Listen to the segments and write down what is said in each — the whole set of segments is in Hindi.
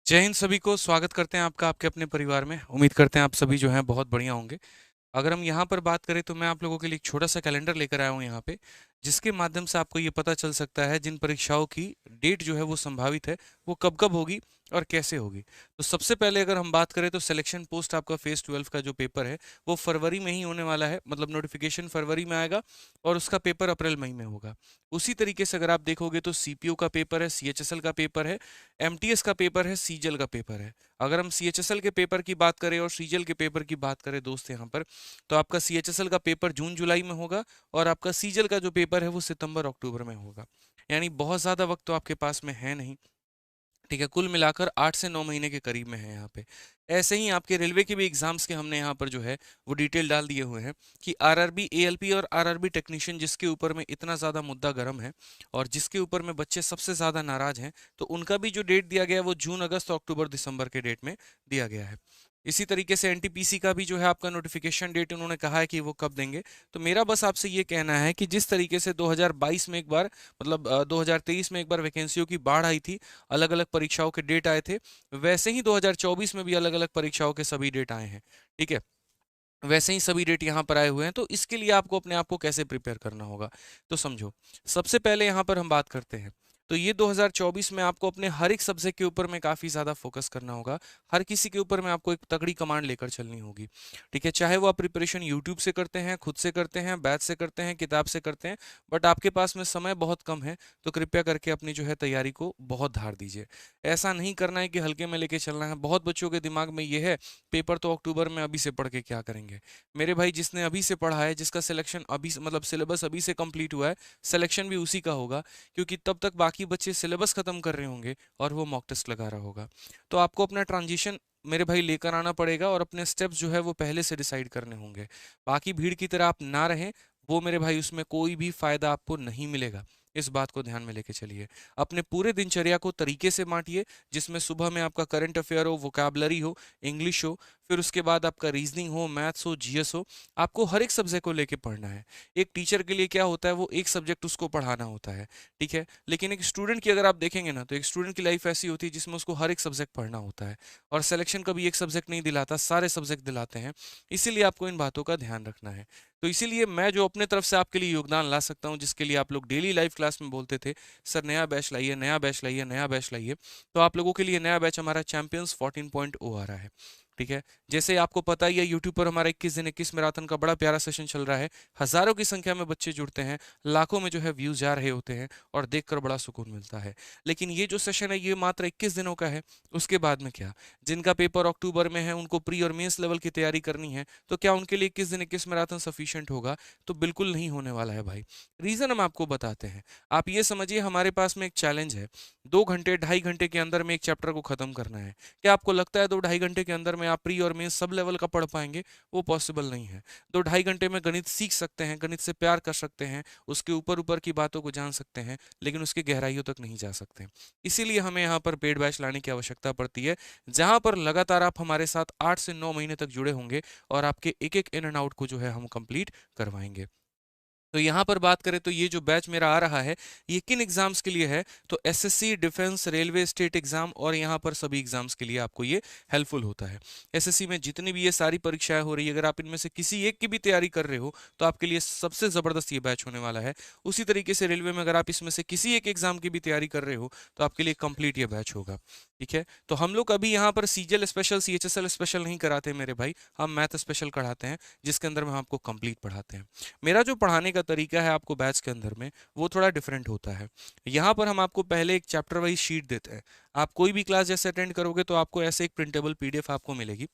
जय हिंद सभी को स्वागत करते हैं आपका आपके अपने परिवार में। उम्मीद करते हैं आप सभी जो हैं बहुत बढ़िया होंगे। अगर हम यहाँ पर बात करें तो मैं आप लोगों के लिए एक छोटा सा कैलेंडर लेकर आया हूँ यहाँ पे, जिसके माध्यम से आपको ये पता चल सकता है जिन परीक्षाओं की डेट जो है वो संभावित है वो कब कब होगी और कैसे होगी। तो सबसे पहले अगर हम बात करें तो सिलेक्शन पोस्ट आपका फेज 12 का जो पेपर है वो फरवरी में ही होने वाला है, मतलब नोटिफिकेशन फरवरी में आएगा और उसका पेपर अप्रैल मई में होगा। उसी तरीके से अगर आप देखोगे तो सीपीओ का पेपर है, सीएचएसएल का पेपर है, एमटीएस का पेपर है, सीजल का पेपर है। अगर हम सीएचएसएल के पेपर की बात करें और सीजल के पेपर की बात करें दोस्त यहाँ पर, तो आपका सीएचएसएल का पेपर जून जुलाई में होगा और आपका सीजल का जो पेपर है वो सितंबर अक्टूबर में होगा। यानी बहुत ज़्यादा वक्त तो आपके पास में है नहीं। ठीक है, कुल मिलाकर 8 से 9 महीने के करीब में है यहाँ पे। ऐसे ही आपके रेलवे के भी एग्जाम्स के हमने यहाँ पर जो है वो डिटेल डाल दिए हुए हैं कि आरआरबी एएलपी और आरआरबी टेक्नीशियन जिसके ऊपर में इतना ज़्यादा मुद्दा गर्म है और जिसके ऊपर में बच्चे सबसे ज़्यादा नाराज हैं, तो उनका भी जो डेट दिया गया है वो जून अगस्त और अक्टूबर दिसंबर के डेट में दिया गया है। इसी तरीके से एनटीपीसी का भी जो है आपका नोटिफिकेशन डेट उन्होंने कहा है कि वो कब देंगे। तो मेरा बस आपसे ये कहना है कि जिस तरीके से 2022 में एक बार, मतलब 2023 में एक बार वैकेंसियों की बाढ़ आई थी, अलग अलग परीक्षाओं के डेट आए थे, वैसे ही 2024 में भी अलग अलग परीक्षाओं के सभी डेट आए हैं। ठीक है, वैसे ही सभी डेट यहाँ पर आए हुए हैं। तो इसके लिए आपको अपने आप को कैसे प्रिपेयर करना होगा, तो समझो। सबसे पहले यहाँ पर हम बात करते हैं, तो ये 2024 में आपको अपने हर एक सब्जेक्ट के ऊपर में काफ़ी ज़्यादा फोकस करना होगा। हर किसी के ऊपर में आपको एक तगड़ी कमांड लेकर चलनी होगी। ठीक है, चाहे वो आप प्रिपरेशन यूट्यूब से करते हैं, खुद से करते हैं, बैच से करते हैं, किताब से करते हैं, बट आपके पास में समय बहुत कम है, तो कृपया करके अपनी जो है तैयारी को बहुत धार दीजिए। ऐसा नहीं करना है कि हल्के में लेके चलना है। बहुत बच्चों के दिमाग में ये है, पेपर तो अक्टूबर में, अभी से पढ़ के क्या करेंगे। मेरे भाई, जिसने अभी से पढ़ा है, जिसका सिलेक्शन अभी मतलब सिलेबस अभी से कंप्लीट हुआ है, सिलेक्शन भी उसी का होगा, क्योंकि तब तक बाकी बच्चे सिलेबस खत्म कर रहे होंगे और वो मॉक टेस्ट लगा रहा होगा। तो आपको अपना ट्रांजिशन मेरे भाई लेकर आना पड़ेगा और अपने स्टेप्स जो है वो पहले से डिसाइड करने होंगे। बाकी भीड़ की तरह आप ना रहें, वो मेरे भाई उसमें कोई भी फायदा आपको नहीं मिलेगा। इस बात को ध्यान में लेके चलिए। अपने पूरे दिनचर्या को तरीके से बांटिए, जिसमें सुबह में आपका करंट अफेयर हो, वोकैबलरी हो, इंग्लिश हो, फिर उसके बाद आपका रीजनिंग हो, मैथ्स हो, जीएस हो। आपको हर एक सब्जेक्ट को लेके पढ़ना है। एक टीचर के लिए क्या होता है, वो एक सब्जेक्ट उसको पढ़ाना होता है। ठीक है, लेकिन एक स्टूडेंट की अगर आप देखेंगे ना, तो एक स्टूडेंट की लाइफ ऐसी होती है जिसमें उसको हर एक सब्जेक्ट पढ़ना होता है। और सिलेक्शन कभी एक सब्जेक्ट नहीं दिलाता, सारे सब्जेक्ट दिलाते हैं। इसीलिए आपको इन बातों का ध्यान रखना है। तो इसीलिए मैं जो अपने तरफ से आपके लिए योगदान ला सकता हूँ, जिसके लिए आप लोग डेली लाइव क्लास में बोलते थे सर नया बैच लाइए, नया बैच लाइए, नया बैच लाइए, तो आप लोगों के लिए नया बैच हमारा चैंपियंस 14.0 आ रहा है। ठीक है, जैसे आपको पता ही है, यूट्यूब पर हमारा 21 दिन 21 मैराथन का बड़ा प्यारा सेशन चल रहा है। हजारों की संख्या में बच्चे जुड़ते हैं, लाखों में जो है व्यूज जा रहे होते हैं और देखकर बड़ा सुकून मिलता है। लेकिन ये जो सेशन है ये मात्र 21 दिनों का है। उसके बाद में क्या, जिनका पेपर अक्टूबर में है, उनको प्री और मेंस लेवल की तैयारी करनी है, तो क्या उनके लिए 21 दिन 21 मैराथन सफिशिएंट होगा? तो बिल्कुल नहीं होने वाला है भाई। रीजन हम आपको बताते हैं। आप ये समझिए, हमारे पास में एक चैलेंज है, 2 घंटे 2.5 घंटे के अंदर में एक चैप्टर को खत्म करना है। क्या आपको लगता है 2 ढाई घंटे के अंदर में आप प्री और मेंस सब लेवल का पढ़ पाएंगे? वो पॉसिबल नहीं है। 2 ढाई घंटे में गणित सीख सकते हैं, गणित से प्यार कर सकते हैं, उसके ऊपर ऊपर की बातों को जान सकते हैं, लेकिन उसकी गहराइयों तक नहीं जा सकते। इसीलिए हमें यहाँ पर पेड बैच लाने की आवश्यकता पड़ती है, जहाँ पर लगातार आप हमारे साथ 8 से 9 महीने तक जुड़े होंगे और आपके एक एक इन एंड आउट को जो है हम कंप्लीट करवाएंगे। तो यहाँ पर बात करें तो ये जो बैच मेरा आ रहा है, ये किन एग्जाम्स के लिए है? तो SSC, defence, railway, state exam और यहाँ पर सभी एग्जाम्स के लिए आपको ये हेल्पफुल होता है। एसएससी में जितनी भी ये सारी परीक्षाएं हो रही है, अगर आप इनमें से किसी एक की भी तैयारी कर रहे हो, तो आपके लिए सबसे ज़बरदस्त ये बैच होने वाला है। उसी तरीके से रेलवे में अगर आप इसमें से किसी एक एग्जाम की भी तैयारी कर रहे हो, तो आपके लिए कंप्लीट ये बैच होगा। ठीक है, तो हम लोग अभी यहाँ पर सीजीएल स्पेशल, सीएचएसएल स्पेशल नहीं कराते मेरे भाई, हम मैथ स्पेशल कराते हैं, जिसके अंदर में हम आपको कंप्लीट पढ़ाते हैं। मेरा जो पढ़ाने का तरीका है आपको बैच के अंदर में, वो थोड़ा डिफरेंट होता है। यहाँ पर हम आपको पहले एक चैप्टर वाइज शीट देते हैं। आप कोई भी क्लास जैसे अटेंड करोगे तो आपको ऐसे एक प्रिंटेबल पीडीएफ आपको मिलेगी।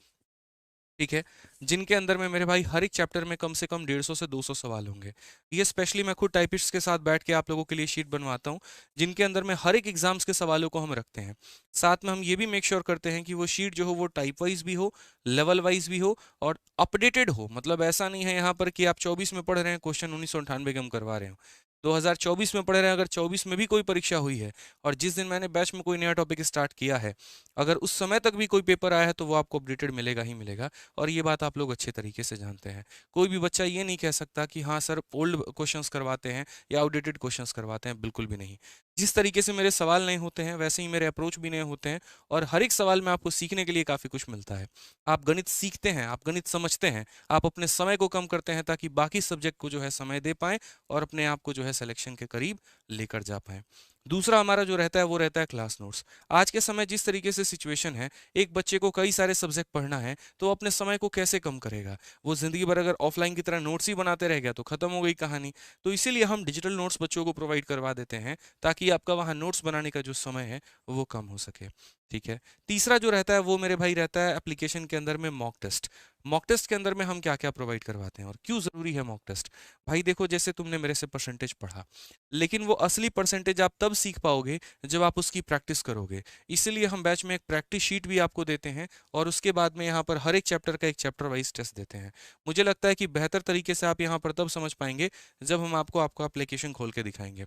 ठीक है, जिनके अंदर में मेरे भाई हर एक चैप्टर में कम से कम 150 से 200 सवाल होंगे। ये स्पेशली मैं खुद टाइपिस्ट के साथ बैठ के आप लोगों के लिए शीट बनवाता हूँ, जिनके अंदर में हर एक एग्जाम्स के सवालों को हम रखते हैं। साथ में हम ये भी मेक श्योर करते हैं कि वो शीट जो हो वो टाइप वाइज भी हो, लेवल वाइज भी हो और अपडेटेड हो। मतलब ऐसा नहीं है यहाँ पर कि आप 24 में पढ़ रहे हैं, क्वेश्चन 1998 के हम करवा रहे हो। 2024 में पढ़ रहे हैं, अगर 24 में भी कोई परीक्षा हुई है और जिस दिन मैंने बैच में कोई नया टॉपिक स्टार्ट किया है, अगर उस समय तक भी कोई पेपर आया है तो वो आपको अपडेटेड मिलेगा ही मिलेगा, और ये बात आप लोग अच्छे तरीके से जानते हैं। कोई भी बच्चा ये नहीं कह सकता कि हाँ सर ओल्ड क्वेश्चंस करवाते हैं या आउटडेटेड क्वेश्चंस करवाते हैं, बिल्कुल भी नहीं। जिस तरीके से मेरे सवाल नहीं होते हैं वैसे ही मेरे अप्रोच भी नहीं होते हैं, और हर एक सवाल में आपको सीखने के लिए काफ़ी कुछ मिलता है। आप गणित सीखते हैं, आप गणित समझते हैं, आप अपने समय को कम करते हैं ताकि बाकी सब्जेक्ट को जो है समय दे पाएँ और अपने आप को जो है सिलेक्शन के करीब लेकर जा पाएँ। दूसरा हमारा जो रहता है वो रहता है क्लास नोट्स। आज के समय जिस तरीके से सिचुएशन है, एक बच्चे को कई सारे सब्जेक्ट पढ़ना है तो वो अपने समय को कैसे कम करेगा? वो ज़िंदगी भर अगर ऑफलाइन की तरह नोट्स ही बनाते रह गया तो खत्म हो गई कहानी। तो इसीलिए हम डिजिटल नोट्स बच्चों को प्रोवाइड करवा देते हैं ताकि आपका वहाँ नोट्स बनाने का जो समय है वो कम हो सके। ठीक है। तीसरा जो रहता है वो मेरे भाई रहता है एप्लीकेशन के अंदर में मॉक टेस्ट। मॉक टेस्ट के अंदर में हम क्या-क्या प्रोवाइड करवाते हैं और क्यों ज़रूरी है मॉक टेस्ट? भाई देखो, जैसे तुमने मेरे से परसेंटेज पढ़ा, लेकिन वो असली परसेंटेज आप तब सीख पाओगे जब आप उसकी प्रैक्टिस करोगे। इसीलिए हम बैच में एक प्रैक्टिस शीट भी आपको देते हैं और उसके बाद में यहाँ पर हर एक चैप्टर का एक चैप्टर वाइज टेस्ट देते हैं। मुझे लगता है कि बेहतर तरीके से आप यहाँ पर तब समझ पाएंगे जब हम आपको आपका एप्लीकेशन खोल के दिखाएंगे।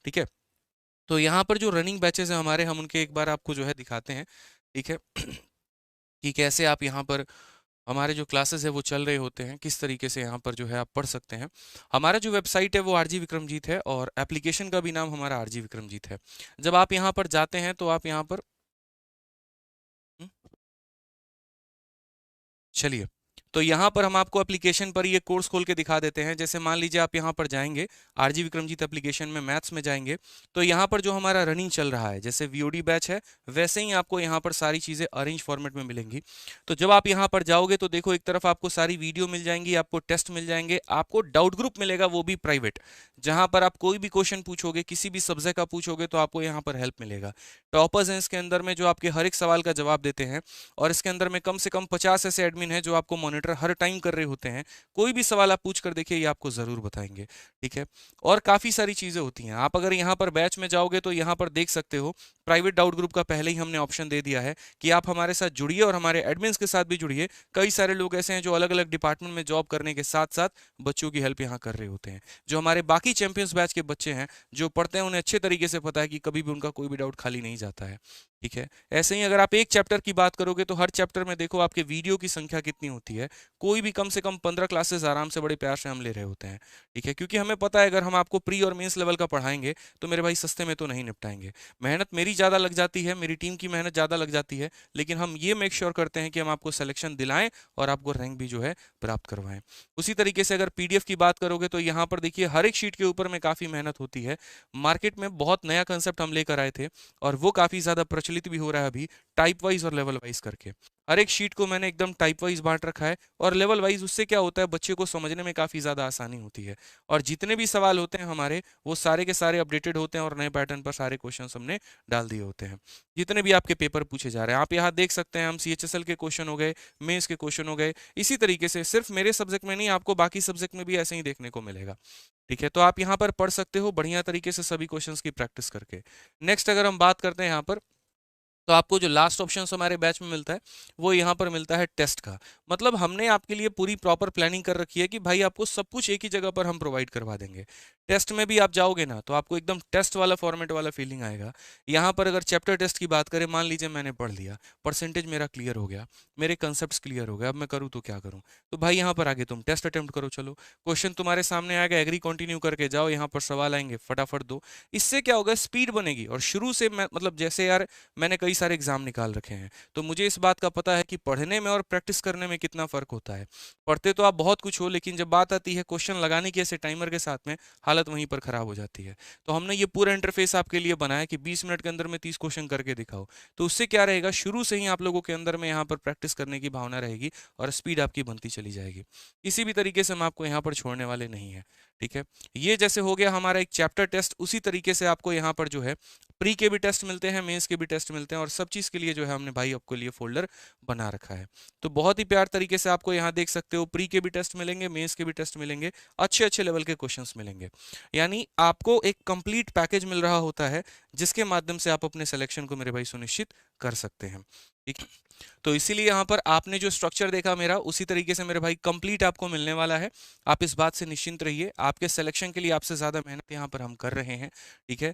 ठीक है। तो यहाँ पर जो रनिंग बैचेस हैं हमारे, हम उनके एक बार आपको जो है दिखाते हैं। ठीक है। कि कैसे आप यहाँ पर हमारे जो क्लासेस है वो चल रहे होते हैं, किस तरीके से यहाँ पर जो है आप पढ़ सकते हैं। हमारा जो वेबसाइट है वो आरजी विक्रमजीत है और एप्लीकेशन का भी नाम हमारा आरजी विक्रमजीत है। जब आप यहाँ पर जाते हैं तो आप यहाँ पर हम्म, चलिए, तो यहाँ पर हम आपको एप्लीकेशन पर ये कोर्स खोल के दिखा देते हैं। जैसे मान लीजिए आप यहाँ पर जाएंगे, आरजी विक्रमजीत एप्लीकेशन में मैथ्स में जाएंगे, तो यहाँ पर जो हमारा रनिंग चल रहा है, जैसे वीओडी बैच है वैसे ही आपको यहाँ पर सारी चीज़ें अरेंज फॉर्मेट में मिलेंगी। तो जब आप यहाँ पर जाओगे तो देखो, एक तरफ आपको सारी वीडियो मिल जाएंगी, आपको टेस्ट मिल जाएंगे, आपको डाउट ग्रुप मिलेगा वो भी प्राइवेट, जहाँ पर आप कोई भी क्वेश्चन पूछोगे, किसी भी सब्जेक्ट का पूछोगे तो आपको यहाँ पर हेल्प मिलेगा। टॉपर्स हैं इसके अंदर में जो आपके हर एक सवाल का जवाब देते हैं, और इसके अंदर में कम से कम 50 ऐसे एडमिन हैं जो आपको मॉनिटर हर टाइम कर रहे होते हैं। कोई भी सवाल आप पूछ कर देखिए, ये आपको ज़रूर बताएंगे। ठीक है। और काफ़ी सारी चीज़ें होती हैं। आप अगर यहाँ पर बैच में जाओगे तो यहाँ पर देख सकते हो, प्राइवेट डाउट ग्रुप का पहले ही हमने ऑप्शन दे दिया है कि आप हमारे साथ जुड़िए और हमारे एडमिन्स के साथ भी जुड़िए। कई सारे लोग ऐसे हैं जो अलग अलग डिपार्टमेंट में जॉब करने के साथ साथ बच्चों की हेल्प यहाँ कर रहे होते हैं। जो हमारे बाकी चैंपियंस बैच के बच्चे हैं जो पढ़ते हैं, उन्हें अच्छे तरीके से पता है कि कभी भी उनका कोई भी डाउट खाली नहीं जाता है। ठीक है। ऐसे ही अगर आप एक चैप्टर की बात करोगे तो हर चैप्टर में देखो आपके वीडियो की संख्या कितनी होती है। कोई भी कम से कम 15 क्लासेस आराम से बड़े प्यार से हम ले रहे होते हैं। ठीक है। क्योंकि हमें पता है अगर हम आपको प्री और मेंस लेवल का पढ़ाएंगे तो मेरे भाई सस्ते में तो नहीं निपटाएंगे। मेहनत मेरी ज़्यादा लग जाती है, मेरी टीम की मेहनत ज़्यादा लग जाती है, लेकिन हम ये मेक श्योर करते हैं कि हम आपको सिलेक्शन दिलाएं और आपको रैंक भी जो है प्राप्त करवाएं। उसी तरीके से अगर पीडीएफ की बात करोगे तो यहाँ पर देखिए हर एक शीट के ऊपर में काफ़ी मेहनत होती है। मार्केट में बहुत नया कंसेप्ट हम लेकर आए थे और वो काफ़ी ज़्यादा प्रचलित भी हो रहा है अभी, टाइप वाइज और लेवल वाइज करके। हर एक शीट को मैंने एकदम टाइप वाइज बांट रखा है और लेवल वाइज। उससे क्या होता है, बच्चे को समझने में काफ़ी ज़्यादा आसानी होती है। और जितने भी सवाल होते हैं हमारे, वो सारे के सारे अपडेटेड होते हैं और नए पैटर्न पर सारे क्वेश्चन हमने डाल दिए होते हैं। जितने भी आपके पेपर पूछे जा रहे हैं आप यहाँ देख सकते हैं। हम सीएचएसएल के क्वेश्चन हो गए, मेंस के क्वेश्चन हो गए, इसी तरीके से सिर्फ मेरे सब्जेक्ट में नहीं, आपको बाकी सब्जेक्ट में भी ऐसे ही देखने को मिलेगा। ठीक है। तो आप यहाँ पर पढ़ सकते हो बढ़िया तरीके से सभी क्वेश्चंस की प्रैक्टिस करके। नेक्स्ट अगर हम बात करते हैं यहाँ पर, तो आपको जो लास्ट ऑप्शन हमारे बैच में मिलता है वो यहाँ पर मिलता है टेस्ट का। मतलब हमने आपके लिए पूरी प्रॉपर प्लानिंग कर रखी है कि भाई आपको सब कुछ एक ही जगह पर हम प्रोवाइड करवा देंगे। टेस्ट में भी आप जाओगे ना तो आपको एकदम टेस्ट वाला फॉर्मेट वाला फीलिंग आएगा। यहाँ पर अगर चैप्टर टेस्ट की बात करें, मान लीजिए मैंने पढ़ लिया, परसेंटेज मेरा क्लियर हो गया, मेरे कंसेप्ट क्लियर हो गए, अब मैं करूँ तो क्या करूँ? तो भाई यहाँ पर आगे तुम टेस्ट अटेम्प्ट करो। चलो, क्वेश्चन तुम्हारे सामने आएगा, एग्री कंटिन्यू करके जाओ, यहाँ पर सवाल आएंगे, फटाफट दो। इससे क्या होगा, स्पीड बनेगी। और शुरू से मैं मतलब जैसे यार मैंने कई सारे एग्जाम निकाल रखे हैं तो मुझे इस बात का पता है कि पढ़ने में और प्रैक्टिस करने में कितना फर्क होता है। पढ़ते तो आप बहुत कुछ हो, लेकिन जब बात आती है क्वेश्चन लगाने की ऐसे टाइमर के साथ में, हालत वहीं पर खराब हो जाती है। तो हमने ये पूरा इंटरफेस आपके लिए बनाया कि 20 मिनट के अंदर में 30 क्वेश्चन करके दिखाओ। तो उससे क्या रहेगा, शुरू से ही आप लोगों के अंदर में यहाँ पर प्रैक्टिस करने की भावना रहेगी और स्पीड आपकी बनती चली जाएगी। किसी भी तरीके से हम आपको यहाँ पर छोड़ने वाले नहीं है। ठीक है। ये जैसे हो गया हमारा एक चैप्टर टेस्ट, उसी तरीके से आपको यहाँ पर जो है प्री के भी टेस्ट मिलते हैं, मेंस के भी टेस्ट मिलते हैं, और सब चीज़ के लिए जो है हमने भाई आपके लिए फोल्डर बना रखा है। तो बहुत ही प्यार तरीके से आपको यहाँ देख सकते हो, प्री के भी टेस्ट मिलेंगे, मेंस के भी टेस्ट मिलेंगे, अच्छे अच्छे लेवल के क्वेश्चंस मिलेंगे। यानी आपको एक कंप्लीट पैकेज मिल रहा होता है जिसके माध्यम से आप अपने सिलेक्शन को मेरे भाई सुनिश्चित कर सकते हैं। ठीक है। तो इसीलिए यहाँ पर आपने जो स्ट्रक्चर देखा मेरा, उसी तरीके से मेरे भाई कंप्लीट आपको मिलने वाला है। आप इस बात से निश्चिंत रहिए, आपके सिलेक्शन के लिए आपसे ज़्यादा मेहनत यहाँ पर हम कर रहे हैं। ठीक है।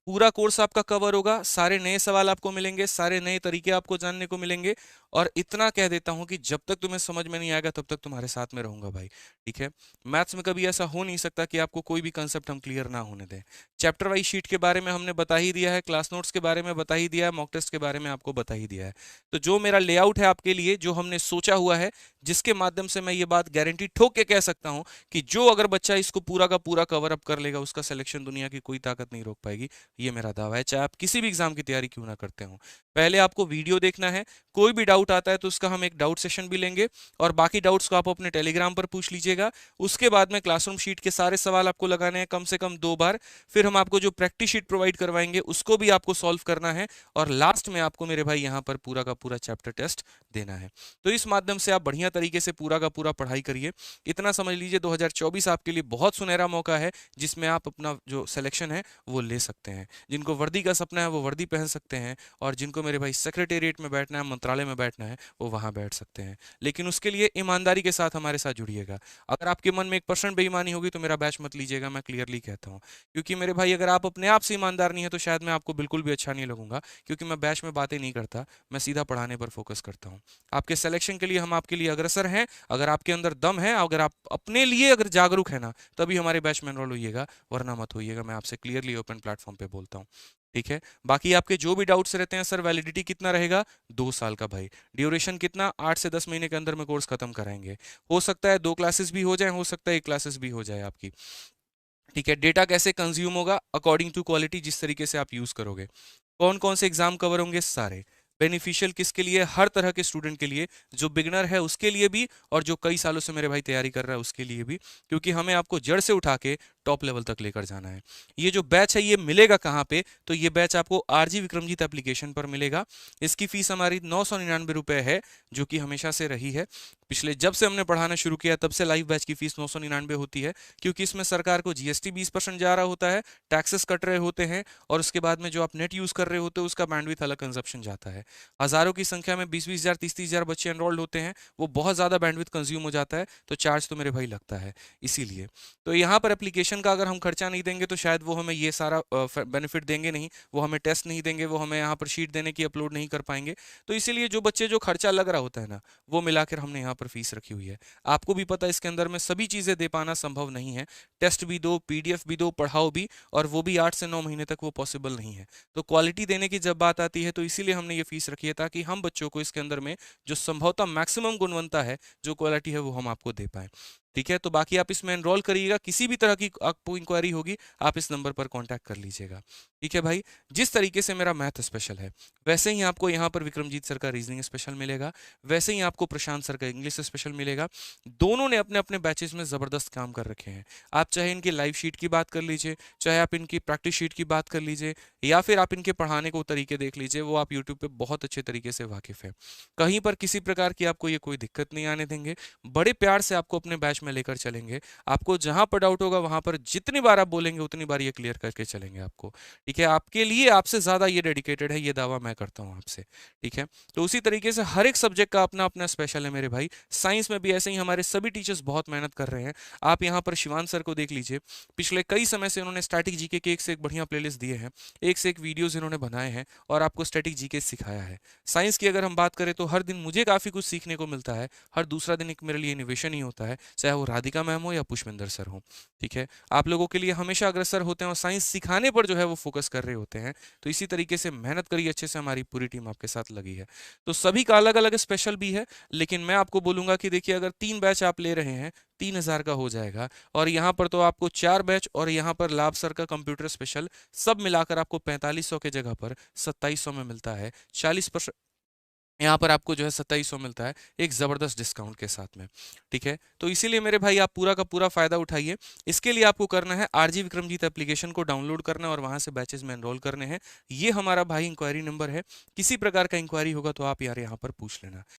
पूरा कोर्स आपका कवर होगा, सारे नए सवाल आपको मिलेंगे, सारे नए तरीके आपको जानने को मिलेंगे। और इतना कह देता हूं कि जब तक तुम्हें समझ में नहीं आएगा तब तक तुम्हारे साथ में रहूंगा भाई। ठीक है, मैथ्स में कभी ऐसा हो नहीं सकता कि आपको कोई भी कंसेप्ट हम क्लियर ना होने दें। चैप्टर वाइज शीट के बारे में हमने बता ही दिया है, क्लास नोट्स के बारे में बता ही दिया है, मॉक टेस्ट के बारे में आपको बता ही दिया है। तो जो मेरा लेआउट है आपके लिए, जो हमने सोचा हुआ है, जिसके माध्यम से मैं ये बात गारंटी ठोक के कह सकता हूं कि जो अगर बच्चा इसको पूरा का पूरा कवर अप कर लेगा, उसका सिलेक्शन दुनिया की कोई ताकत नहीं रोक पाएगी। ये मेरा दावा है, चाहे आप किसी भी एग्जाम की तैयारी क्यों ना करते हो। पहले आपको वीडियो देखना है, कोई भी डाउट आता है तो उसका हम एक डाउट सेशन भी लेंगे, और बाकी डाउट्स को आप अपने टेलीग्राम पर पूछ लीजिएगा। उसके बाद में क्लासरूम शीट के सारे सवाल आपको लगाने हैं कम से कम 2 बार। फिर हम आपको जो प्रैक्टिस शीट प्रोवाइड करवाएंगे उसको भी आपको सॉल्व करना है, और लास्ट में आपको मेरे भाई यहाँ पर पूरा का पूरा चैप्टर टेस्ट देना है। तो इस माध्यम से आप बढ़िया तरीके से पूरा का पूरा पढ़ाई करिए। इतना समझ लीजिए 2024 आपके लिए बहुत सुनहरा मौका है, जिसमें आप अपना जो सिलेक्शन है वो ले सकते हैं। जिनको वर्दी का सपना है वो वर्दी पहन सकते हैं, और जिनको मेरे भाई सेक्रेटेरिएट में बैठना है, मंत्रालय में बैठना है, वो वहां बैठ सकते हैं। लेकिन उसके लिए ईमानदारी के साथ हमारे साथ जुड़िएगा। अगर आपके मन में 1% बेईमानी होगी तो मेरा बैच मत लीजिएगा, मैं क्लियरली कहता हूँ। क्योंकि मेरे भाई अगर आप अपने आप से ईमानदार नहीं है तो शायद मैं आपको बिल्कुल भी अच्छा नहीं लगूंगा, क्योंकि मैं बैच में बातें नहीं करता, मैं सीधा पढ़ाने पर फोकस करता हूँ। आपके सिलेक्शन के लिए हम आपके लिए अग्रसर हैं। अगर आपके अंदर दम है, अगर आप अपने लिए अगर जागरूक है ना, तभी हमारे बैच में एनरोल होइएगा, वरना मत होइएगा। मैं आपसे क्लियरली ओपन प्लेटफॉर्म पे बोलता हूँ। ठीक है, बाकी आपके जो भी डाउट्स रहते हैं, सर वैलिडिटी कितना रहेगा, 2 साल का भाई। ड्यूरेशन कितना, 8 से 10 महीने के अंदर में कोर्स खत्म कराएंगे। हो सकता है 2 क्लासेस भी हो जाए, हो सकता है 1 क्लासेस भी हो जाए आपकी। ठीक है, डेटा कैसे कंज्यूम होगा, अकॉर्डिंग टू क्वालिटी, जिस तरीके से आप यूज करोगे। कौन कौन से एग्जाम कवर होंगे, सारे। बेनिफिशियल किसके लिए, हर तरह के स्टूडेंट के लिए, जो बिगनर है उसके लिए भी, और जो कई सालों से मेरे भाई तैयारी कर रहा है उसके लिए भी, क्योंकि हमें आपको जड़ से उठा के टॉप लेवल तक लेकर जाना है। ये जो बैच है ये मिलेगा कहाँ पे, तो ये बैच आपको आरजी विक्रमजीत एप्लीकेशन पर मिलेगा। इसकी फीस हमारी 999 रुपए है, जो कि हमेशा से रही है। पिछले जब से हमने पढ़ाना शुरू किया तब से लाइव बैच की फीस 999 होती है, क्योंकि इसमें सरकार को जीएसटी 20% जा रहा होता है, टैक्सेस कट रहे होते हैं, और उसके बाद में जो आप नेट यूज कर रहे होते हो उसका बैंडविड्थ अलग कंजप्शन जाता है। हजारों की संख्या में 20-20 हजार 30-30 हजार बच्चे एनरोल्ड होते हैं, वो बहुत ज्यादा बैंडविड्थ कंज्यूम हो जाता है, तो चार्ज तो मेरे भाई लगता है। इसीलिए तो यहाँ पर एप्लीकेशन का अगर हम खर्चा नहीं देंगे तो शायद वो हमें ये सारा बेनिफिट देंगे नहीं, वो हमें टेस्ट नहीं देंगे, वो हमें यहाँ पर शीट देने की अपलोड नहीं कर पाएंगे। तो इसीलिए जो बच्चे जो खर्चा लग रहा होता है ना, वो मिलाकर हमने यहाँ पर फीस रखी हुई है। आपको भी पता है इसके अंदर में सभी चीजें दे पाना संभव नहीं है। टेस्ट भी दो, पीडीएफ भी दो, पढ़ाओ भी, और वो भी 8 से 9 महीने तक वो पॉसिबल नहीं है। तो क्वालिटी देने की जब बात आती है तो इसीलिए हमने ये फीस रखी है, ताकि हम बच्चों को इसके अंदर में जो संभवतः मैक्सिमम गुणवत्ता है, जो क्वालिटी है, वो हम आपको दे पाए। ठीक है, तो बाकी आप इसमें एनरोल करिएगा, किसी भी तरह की आपको इंक्वायरी होगी आप इस नंबर पर कांटेक्ट कर लीजिएगा। ठीक है भाई, जिस तरीके से मेरा मैथ स्पेशल है, वैसे ही आपको यहाँ पर विक्रमजीत सर का रीजनिंग स्पेशल मिलेगा, वैसे ही आपको प्रशांत सर का इंग्लिश स्पेशल मिलेगा। दोनों ने अपने अपने बैचेस में जबरदस्त काम कर रखे हैं। आप चाहे इनकी लाइव शीट की बात कर लीजिए, चाहे आप इनकी प्रैक्टिस शीट की बात कर लीजिए, या फिर आप इनके पढ़ाने को तरीके देख लीजिए, वो आप यूट्यूब पे बहुत अच्छे तरीके से वाकिफ है। कहीं पर किसी प्रकार की आपको ये कोई दिक्कत नहीं आने देंगे, बड़े प्यार से आपको अपने बैच में लेकर चलेंगे। आपको जहां पर डाउट होगा वहां पर जितनी बार आप बोलेंगे उतनी बार ये क्लियर करके चलेंगे आपको। ठीक है, आपके लिए आपसे ज्यादा ये डेडिकेटेड है, ये दावा मैं करता हूं आपसे। ठीक है, तो उसी तरीके से हर एक सब्जेक्ट का अपना अपना स्पेशल है मेरे भाई। साइंस में भी ऐसे ही हमारे सभी टीचर्स बहुत मेहनत कर रहे हैं। आप यहाँ पर शिवान सर को देख लीजिए, पिछले कई समय से उन्होंने स्टैटिक जीके के एक से एक बढ़िया प्लेलिस्ट दिए हैं, एक से एक वीडियोस इन्होंने बनाए हैं, और आपको स्टैटिक जीके सिखाया है। साइंस की अगर हम बात करें तो हर दिन मुझे काफी कुछ सीखने को मिलता है, हर दूसरा दिन एक मेरे लिए इनोवेशन ही होता है, चाहे वो राधिका मैम हो या पुष्पेंद्र सर हो। ठीक है, आप लोगों के लिए हमेशा अग्रसर होते हैं, और साइंस सिखाने पर जो है वो फोकस कर रहे होते हैं। तो इसी तरीके से मेहनत करिए अच्छे से, हमारी पूरी टीम आपके साथ लगी है। तो सभी का अलग अलग स्पेशल भी है, लेकिन मैं आपको बोलूंगा कि देखिए, अगर 3 बैच आप ले रहे हैं 3000 का हो जाएगा, और यहाँ पर तो आपको 4 बैच और यहाँ पर लाभ सर का कंप्यूटर स्पेशल सब मिलाकर आपको 4500 के जगह पर 2700 में मिलता है। 40% यहाँ पर आपको जो है 2700 मिलता है, एक जबरदस्त डिस्काउंट के साथ में। ठीक है, तो इसीलिए मेरे भाई आप पूरा का पूरा फायदा उठाइए। इसके लिए आपको करना है आरजी विक्रमजीत एप्लीकेशन को डाउनलोड करना है, और वहां से बैचेस में एनरोल करने हैं। ये हमारा भाई इंक्वायरी नंबर है, किसी प्रकार का इंक्वायरी होगा तो आप यार यहाँ पर पूछ लेना।